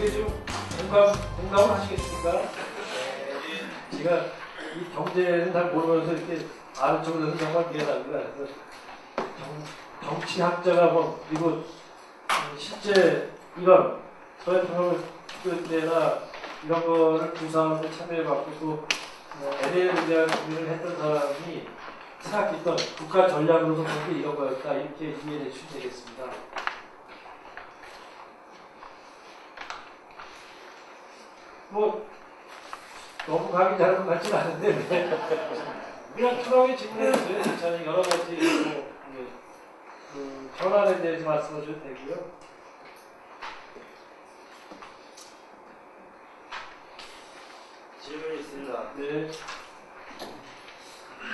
이게 좀 공감을 하시겠습니까? 제가 이 경제는 잘 모르면서 이렇게 아는 척을 해서 정말 미안합니다. 그래서 정치학자가 뭐 그리고 실제 이런 대통령 때나 이런 거를 구상하고 참여해봤고 또 LA에 대한 고민을 했던 사람이 생각했던 국가 전략으로서 본 게 이런 거였다 이렇게 이해해 주시면 되겠습니다. 뭐 너무 감이 다른 것 같지는 않은데 그냥 편하게 질문해주세요. 저는 여러 가지 전환에 대해서 말씀하셔도 되고요. 질문이 있습니다. 네.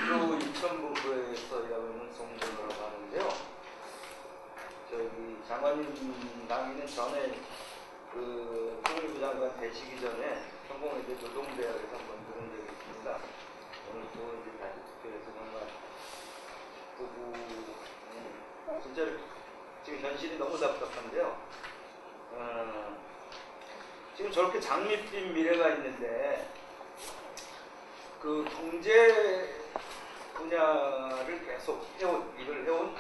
주로 인천본부에서 일하고 있는 송정호라고 하는데요. 저기 장관님 당기는 전에 그 통일부 장관 되시기 전에 성공회대 노동대학에서 한번 들은 적이 있습니다. 오늘 또 이제 다시 투표해서 정말 부부 진짜로 지금 현실이 너무 답답한데요. 지금 저렇게 장밋빛 미래가 있는데 그 경제 분야를 계속 일을 해온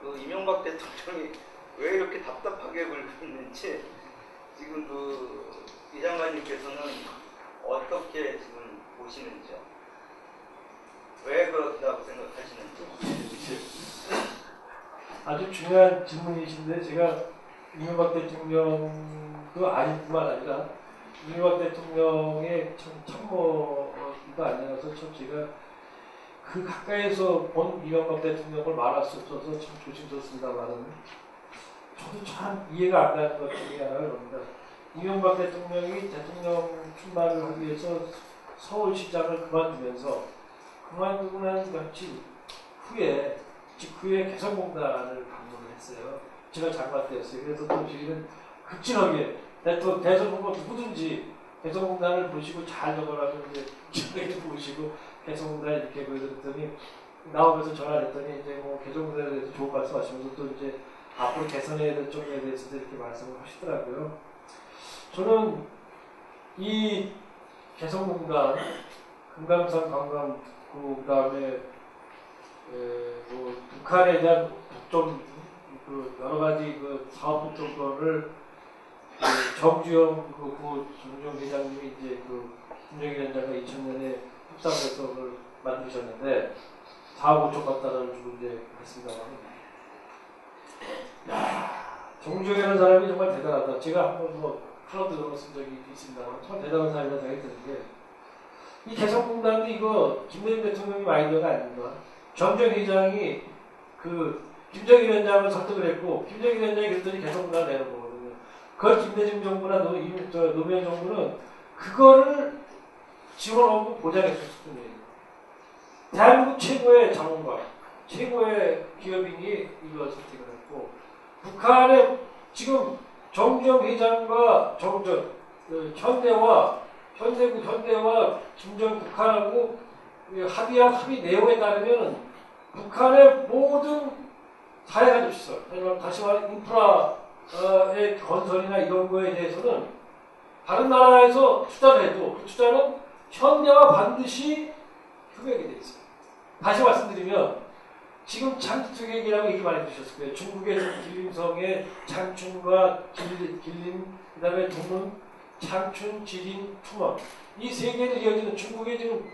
그 이명박 대통령이 왜 이렇게 답답하게 굴고 있는지 지금 이 장관님께서는 어떻게 지금 보시는지요? 왜 그렇다고 생각하시는지? 아주 중요한 질문이신데 제가 이명박 대통령도 아니뿐만 아니라 이명박 대통령의 참모가 아니라서 참 제가 그 가까이서 본 이명박 대통령을 말할 수 없어서 참 조심스럽습니다만은 저도 참 이해가 안 가는 것 중에 하나가 그럽니다. 이명박 대통령이 대통령 출마를 하기 위해서 서울시장을 그만두고 난 며칠 후에 직후에 개성공단을 방문을 했어요. 제가 장관 때였어요. 그래서 또 저희는 급진하게 대선 후보 누구든지 개성공단을 보시고 잘 적어라고 이제 저에게 보시고 개성공단 이렇게 보여드렸더니 나오면서 전화를 했더니 이제 뭐 개성공단에 대해서 좋은 말씀하시면서 또 이제 앞으로 개선해야 될 점에 대해서도 이렇게 말씀을 하시더라고요. 저는 이 개성공단, 금강산 관광구 그다음에 뭐 북한에 대한 독점 여러 가지 사업 독점권을 정주영 정주영 회장님이 이제 김정일위원장과 2000년에 협상해서 그걸 만드셨는데 4억 5천 갖다를 주고 이제 했습니다만, 정주영이라는 사람이 정말 대단하다. 제가 한번 클럽 들어갔은 적이 있습니다만 정말 대단한 사람이라는 생각이 드는 게 이 개성공단도 이거 김대중 대통령이 아이디어가 아닌가. 정주영 회장이 김정일 위원장을 설득을 했고 김정일 위원장이 그랬더니 개성공단을 내는 거거든요. 그걸 김대중 정부나 노무현 정부는 그거를 지원하고 보장했었을 뿐이에요. 대한민국 최고의 자문가, 최고의 기업인이 이걸 선택을 했고 북한의 지금 정주영 회장과 현대와 김정 북한하고 합의한 합의 내용에 따르면 북한의 모든 사회가족 시설, 다시 말해 인프라의 건설이나 이런 거에 대해서는 다른 나라에서 투자를 해도 그 투자는 현대와 반드시 협약이 되어 있어요. 다시 말씀드리면 지금 창투객이라고 얘기 많이 드셨을 거예요. 중국의 길림성의 창춘과 길림, 그 다음에 동문, 창춘, 지린, 투먼 이 세 개를 이어지는 중국의 지금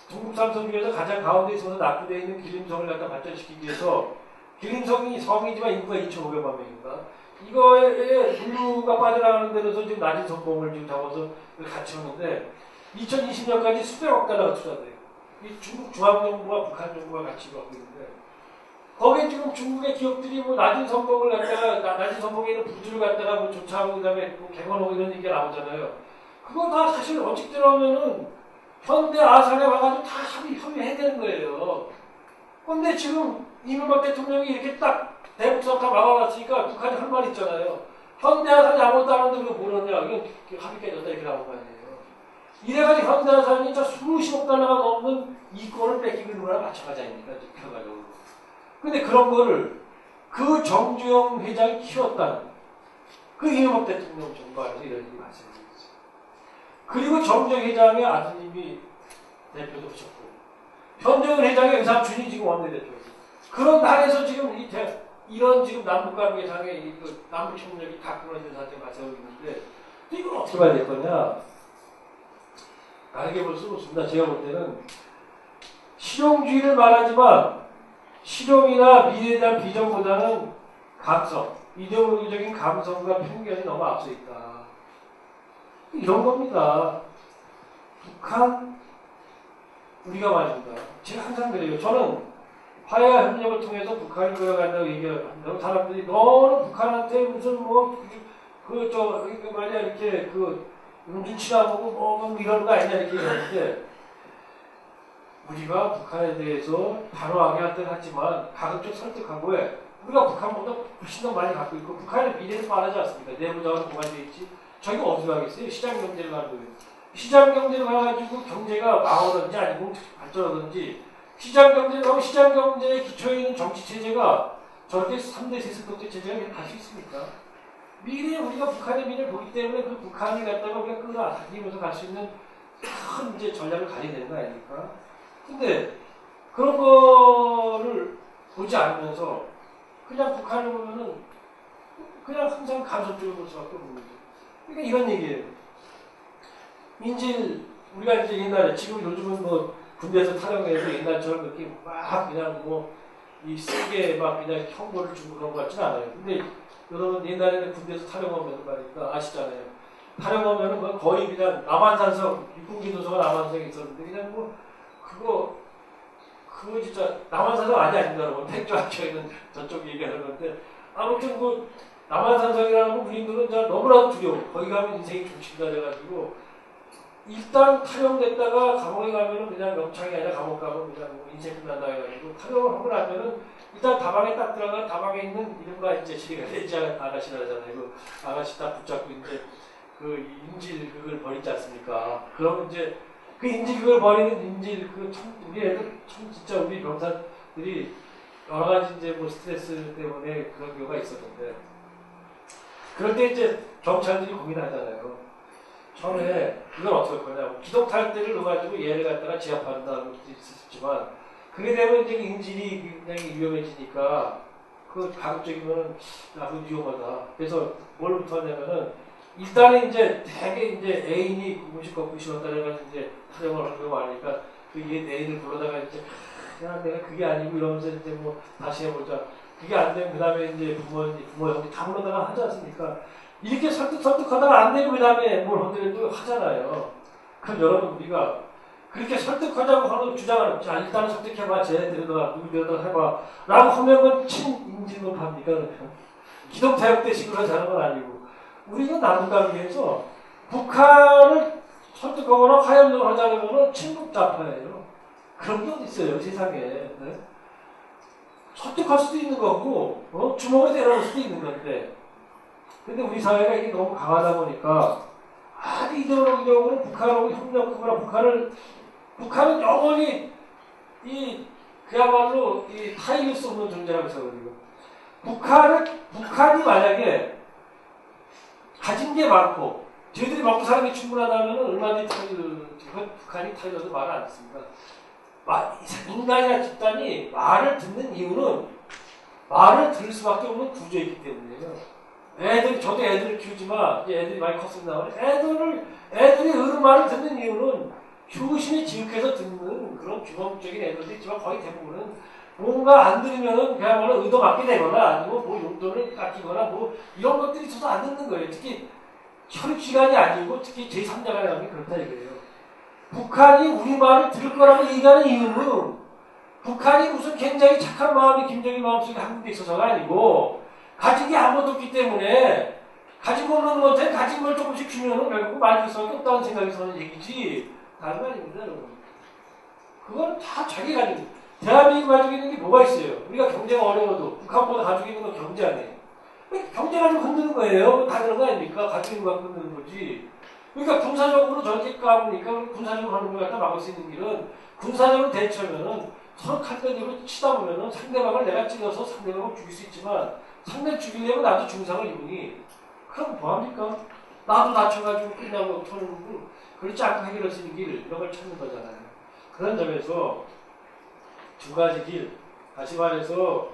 동북삼성 중에서 가장 가운데 있어서 낙후되어 있는 길림성을 갖다 발전시키기 위해서 길림성이 성이지만 인구가 2,500만 명입니다. 이거에 물류가 빠져나가는 데로서 지금 낮은 선봉을 지금 잡아서 같이 오는데 2020년까지 수백억 달러가 투자돼요. 이 중국 중앙정부와 북한 정부가 같이 하고 있는데 거기에 지금 중국의 기업들이 낮은 선봉을 갖다가 낮은 선봉에 있는 부두를 갖다가 조차하고 그다음에 개건하고 이런 얘기가 나오잖아요. 그거 다 사실 원칙대로 하면은 현대 아산에 와가지고 다 협의해야 되는 거예요. 근데 지금 이명박 대통령이 이렇게 딱 대북선언 막아놨으니까 북한이 할 말 있잖아요. 현대 아산이 아무것도 안 하는데 그거 뭐느냐. 이건 합의 깨졌다 이렇게 나온 거 아니에요. 이래가지고 현대 아산이 수십억 달러가 넘는 이권을 뺏기고 있는 거랑 마찬가지 아닙니까? 결과적으로. 근데 그런 거를 그 정주영 회장이 키웠다는 그 이명박 대통령 정부 안에서 이런 일이 발생했어요. 그리고 정정 회장의 아드님이 대표도 하셨고, 현정은 회장의 의삼촌이 지금 원내대표고, 그런 단에서 지금 이런 지금 남북관계상의 남북 협력이 가끔은 사실 발생하고 있는데, 이걸 어떻게 봐야 될 거냐? 다르게 볼 수는 없습니다. 제가 볼 때는 실용주의를 말하지만 실용이나 미래에 대한 비전보다는 감성, 이데올로기적인 감성과 편견이 너무 앞서 있다. 이런 겁니다. 북한, 우리가 말입니다. 제가 항상 그래요. 저는 화해와 협력을 통해서 북한이 끌어간다고 얘기한다고 사람들이 너는 북한한테 무슨 말이야 이렇게 눈치나 보고 뭐 이러는 거 아니냐 이렇게 얘기하는데, 우리가 북한에 대해서 단호하게 할 때는 하지만 가급적 설득하고 해. 우리가 북한보다 훨씬 더 많이 갖고 있고 북한의 미래도 말하지 않습니까? 내부자원 보관되어 있지. 저희가 어디로 가겠어요? 시장 경제를 가는 거예요. 시장 경제를 가가지고 경제가 망하든지 아니면 발전하든지, 시장 경제를 하고 시장 경제의 기초에 있는 정치 체제가 저렇게 3대 세습독재 체제가 갈 수 있습니까? 미래에 우리가 북한의 미래를 보기 때문에 그 북한을 갖다가 우리가 끌어당기면서 갈 수 있는 큰 이제 전략을 가져야 되는 거 아닙니까? 근데 그런 거를 보지 않으면서 그냥 북한을 보면은 그냥 항상 감성적으로 볼 수밖에 없는 거죠. 그러니까 이런 얘기예요. 인질, 우리가 이제 옛날에, 지금 요즘은 뭐 군대에서 타령해서 옛날처럼 그렇게 막 그냥 이 세게 막 그냥 형벌을 주고 그런 것 같지는 않아요. 근데 여러분 옛날에는 군대에서 타령하면 말이니까 아시잖아요. 타령하면은 거의 그냥 남한산성, 육군기 도서가 남한산성에 있었는데 그냥 그거 진짜 남한산성 아닌가 여러분. 택조학교에는 저쪽 얘기하는 건데, 아무튼 남한산성이라는 거 우리들은 너무나도 두려워. 거기 가면 인생이 중심이 돼가지고 일단 타령됐다가 감옥에 가면은 그냥 명창이 아니라 감옥 가면 그냥 인생 끝난다 해가지고, 타령을 하고 나면은 일단 다방에 딱 들어가 다방에 있는 이른바 이제 지리가 렌지 아가씨라 하잖아요. 그 아가씨 딱 붙잡고 이제 그 인질 그걸 버리지 않습니까? 그러면 이제 그 인질 그걸 버리는 인질 우리 애들 진짜 우리 병사들이 여러 가지 이제 스트레스 때문에 그런 경우가 있었는데, 그럴 때 이제 경찰들이 고민하잖아요. 처음에 이건 어떻게 할 거냐. 기동탈대를 넣어가지고 얘를 갖다가 제압한다는 것도 있었지만, 그게 되면 이제 인질이 굉장히 위험해지니까 가급적이면 나도 위험하다. 그래서 뭘부터 하냐면은 일단은 이제 되게 이제 애인이 음식 걷고 싶었다 해가지고 이제 타령을 하는 거 아니까 얘 애인을 불러다가 이제 야 내가 그게 아니고 이러면서 이제 다시 해보자. 그게 안 되면 그 다음에 이제 부모 형이 다 불러다가 하지 않습니까? 이렇게 설득하다가 안 되고 그 다음에 뭘 헌데도 하잖아요. 그럼 여러분 우리가 그렇게 설득하자고 하는 주장을 자 일단은 설득해봐. 쟤 데려다 누구 데려다 해봐 라고 하면 그건 친인질로 합니까? 그러면 기동타협대식으로 하자는 건 아니고, 우리가 남북관계에서 북한을 설득하거나 화협력을 하자는 거는 친북좌파예요. 그런 게 어디 있어요 세상에. 네? 설득할 수도 있는 거고 주먹에 때려놓을 수도 있는 건데, 근데 우리 사회가 이게 너무 강하다 보니까 아주 이데올로기적으로 북한하고 협력하거나 북한은 영원히 그야말로 타이를 수 없는 존재라고 생각해요. 북한이 만약에 가진 게 많고 저희들이 먹고 사는 게 충분하다면 얼마든지 북한이 타이어도 말을 안 듣습니다. 인간이나 집단이 말을 듣는 이유는 말을 들을 수밖에 없는 구조에 있기 때문이에요. 저도 애들을 키우지만 이제 애들이 많이 컸습니다. 애들이 어른 말을 듣는 이유는 효심이 지극해서 듣는 그런 규범적인 애들도 있지만 거의 대부분은 뭔가 안 들으면은 그야말로 의도 맞게 되거나 아니면 용돈을 깎이거나 이런 것들이 있어서 안 듣는 거예요. 특히 혈육시간이 아니고 특히 제3자가 나오는 게 그렇다 이거예요. 북한이 우리 말을 들을 거라고 얘기하는 이유는 북한이 무슨 굉장히 착한 마음이 김정일 마음속에 한국에 있어서가 아니고 가진 게 아무것도 없기 때문에 가지고 없는 것한테 가진 걸 조금씩 주면은 결국 말 들을 수밖에 없다는 생각에서 하는 얘기지 다른 거 아닙니다 여러분. 그건 다 자기 가지고 대한민국 가지고 있는 게 뭐가 있어요. 우리가 경제가 어려워도 북한보다 가지고 있는 건 경제 아니에요. 경제 가지고 흔드는 거예요. 다 그런 거 아닙니까? 가지고 있는 거 갖고 흔드는 거지. 그러니까 군사적으로 저렇게 까보니까 군사적으로 하는 걸 갖다 막을 수 있는 길은 군사적으로 대처하면은 서로 칼대로 치다 보면은 상대방을 내가 찔러서 상대방을 죽일 수 있지만 상대 죽이려면 나도 중상을 입으니 그럼 뭐합니까? 나도 다쳐가지고 끝나고 터는 거 그렇지 않고 해결할 수 있는 길 이런 걸 찾는 거잖아요. 그런 점에서 두 가지 길, 다시 말해서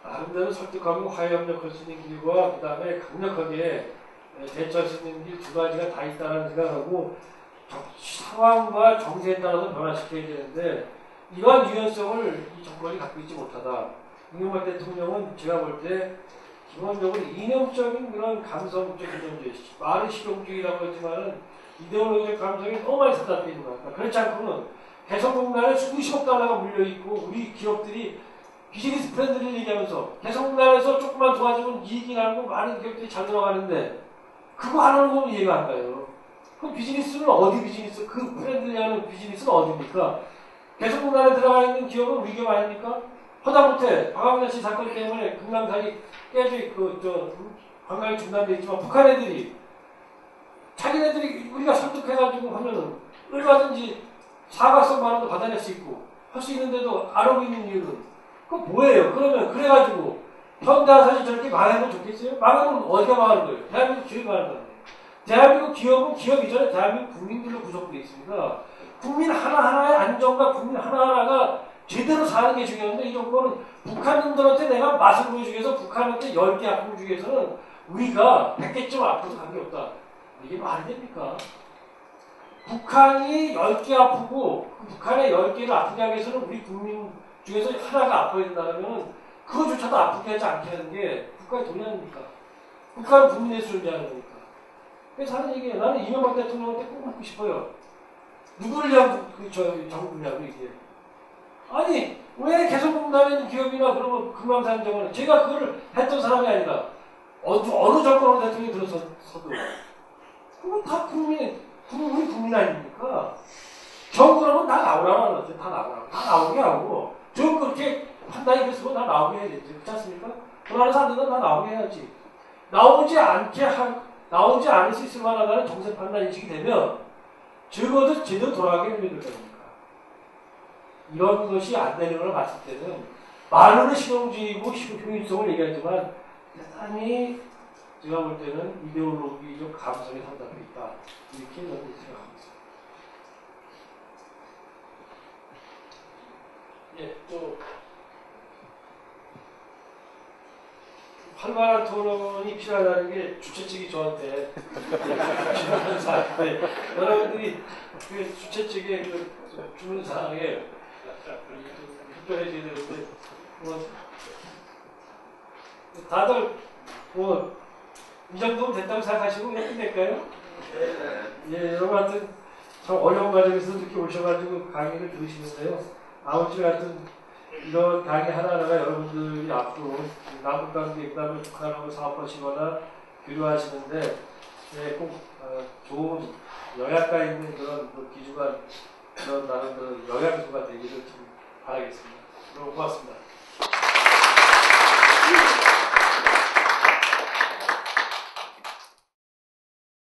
나름대로 설득하고 화해협력할 수 있는 길과 그 다음에 강력하게 대처할 수 있는 길 두 가지가 다 있다는 생각하고 상황과 정세에 따라서 변화시켜야 되는데 이러한 유연성을 이 정권이 갖고 있지 못하다. 이명박 대통령은 제가 볼 때 기본적으로 이념적인 그런 감성적 이념주의, 말은 실용주의라고 하지만은 이데올로기적 감성이 너무 많이 사다되어 있는 것 같다. 그렇지 않고는 개성공단에 수십억 달러가 물려있고 우리 기업들이 비즈니스 프렌드를 얘기하면서 개성공단에서 조금만 도와주면 이익이 나고 많은 기업들이 잘 돌아가는데 그거 안 하는 건 이해가 안 가요. 그럼 비즈니스는 어디 비즈니스, 그 프렌드리하는 비즈니스는 어디입니까? 개성공단에 들어가 있는 기업은 우리 기업 아닙니까? 허다못해 박광자씨 사건 때문에 금강산이 깨져 있고 관광이 중단돼 있지만 북한 애들이 자기네들이 우리가 설득해가지고 하면은 얼마든지 사과성 발언도 받아낼 수 있고 할 수 있는데도 안 하고 있는 이유는 그건 뭐예요? 그러면 그래가지고 현대화사실 저렇게 망하면 좋겠어요? 망하면 어디가 망하는 거예요? 대한민국 기업이 망하는 거예요. 대한민국 기업은 기업 이전에 대한민국 국민들로 구성되어 있습니다. 국민 하나하나의 안정과 국민 하나하나가 제대로 사는 게 중요한데 이 정부는 북한인들한테 내가 맛을 보여주기 위해서 북한한테 10개 아픔을 주기 위해서는 우리가 100개쯤 아파도 관계없다. 이게 말이 됩니까? 북한이 10개 아프고 북한의 10개를 아프게 하기 위해서는 우리 국민 중에서 하나가 아파야 된다면 그거조차도 아프게 하지 않게 하는 게 국가의 돈이 아닙니까? 국가는 국민의 수를 위하는 거니까. 그래서 하는 얘기예요. 나는 이명박 대통령한테 꼭 묻고 싶어요. 누구를 위한 정부냐고 이게. 아니 왜 개성공단에 있는 기업이나 그러면 금강산 정원은 제가 그걸 했던 사람이 아니라 어느 정권으로 대통령이 들어서도 그건 다 우리 국민 아닙니까? 정부라면 다 나오라고 하죠. 다 나오라고. 다 나오게 하고 저 그렇게 판단이 됐으면 다 나오게 해야 되지. 그렇지 않습니까? 원하는 사람들은 다 나오게 해야지. 나오지 않을 수 있을 만하다는 정세 판단 인식이 되면 적어도 제대로 돌아가게 해야 될 겁니다. 이런 것이 안 되는 걸 봤을 때는 말로는 실용주의고 효율성을 얘기하지만 대단히 제가 볼 때는 이데올로기적 감성이 상당히 있다. 이렇게 저는 생각합니다. 예, 또 활발한 토론이 필요하다는 게 주최 측이 저한테 주는 사항인데 여러분들이 그 주최 측의 그 주는 사항에 협조해줘야 되는데 뭐 다들 뭐 이 정도면 됐다고 생각하시고 그냥 끝낼까요? 예, 여러분한테 참 어려운 과정에서 이렇게 오셔가지고 강의를 들으시는데요. 아무튼 하여튼 이런 강의 하나하나가 여러분들이 앞으로 남북관계, 그 다음에 북한하고 사업하시거나 교류하시는데 꼭 좋은 영향가 있는 그런 기주가 그런 나름대로 영양소가 되기를 좀 바라겠습니다. 너무 고맙습니다.